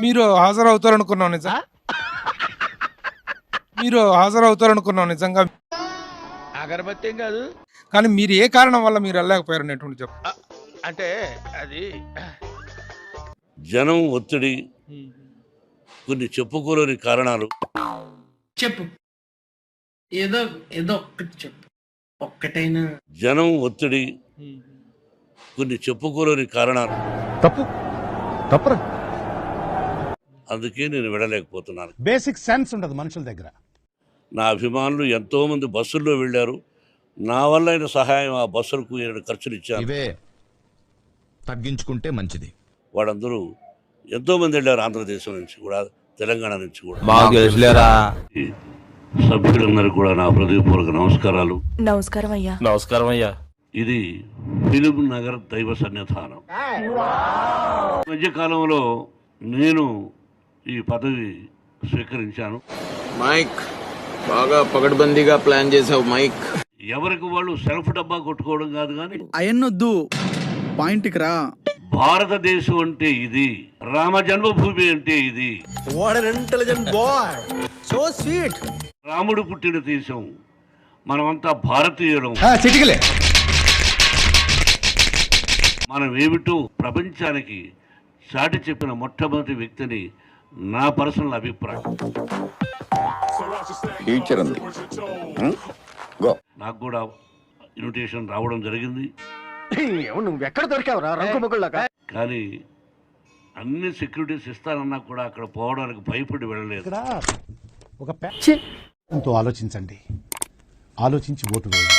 మీరు హాజరవుతారనుకున్నాం నిజం. మీరు హాజరవుతారనుకున్నాం నిజంగా. అగరబత్తి ఏం కాదు. కానీ మీరు ఏ కారణం వల్ల మీరు వెళ్ళలేకపోయారు అనేటువంటి చెప్పు. అంటే అది జనం ఒత్తిడి, కొన్ని చెప్పుకోలేని కారణాలు. చెప్పు, ఏదో ఏదో ఒక్కటి చెప్పు, ఒక్కటైనా. జనం ఒత్తిడి, కొన్ని చెప్పుకోలేని కారణాలు. తప్పురా. అందుకే నేను వెళ్ళలేకపోతున్నాను. బేసిక్ సెన్స్ ఉండదు మనుషుల దగ్గర. నా అభిమానులు ఎంతోమంది బస్సుల్లో వెళ్ళారు. నా వల్ల అయిన సహాయం ఆ బస్సులకు 2 ఖర్చులు ఇచ్చాను. ఇవే తగ్గించుకుంటే మంచిది. వాళ్ళందరూ ఎంతోమంది వెళ్ళారు, ఆంధ్రదేశం నుంచి కూడా, తెలంగాణ నుంచి కూడా. ఈ సభ్యులందరూ కూడా నా హృదయపూర్వక నమస్కారాలు. నమస్కారం అయ్యా. నమస్కారం అయ్యా. ఇది ఫిలిం నగర్ దైవ సన్నిధానం. మధ్యకాలంలో నేను ఈ పదవి స్వీకరించాను. మైక్ బాగా పగడ్బందీగా ప్లాన్ చేసావు మైక్. ఎవరికి వాళ్ళు సెల్ఫ్ డబ్బా కొట్టుకోవడం కాదు, కానీ అయన్నొద్దు, పాయింట్కి రా. భారతదేశం అంటే ఇది, రామ జన్మభూమి అంటే ఇది, రాముడు పుట్టిన దేశం, మనమంతా భారతీయులం. మనం ఏమిటో ప్రపంచానికి చాటి చెప్పిన మొట్టమొదటి వ్యక్తిని నా పర్సనల్ అభిప్రాయం. నాకు కూడా ఇన్విటేషన్ రావడం జరిగింది. నువ్వు ఎక్కడ దొరికావురా రంగుముగ్గులాగా? కానీ అన్ని సెక్యూరిటీస్ ఇస్తానన్నా కూడా అక్కడ పోవడానికి భయపడి వెళ్ళలేదు. ఒక ఆలోచించండి, ఆలోచించి ఓటు వేయండి.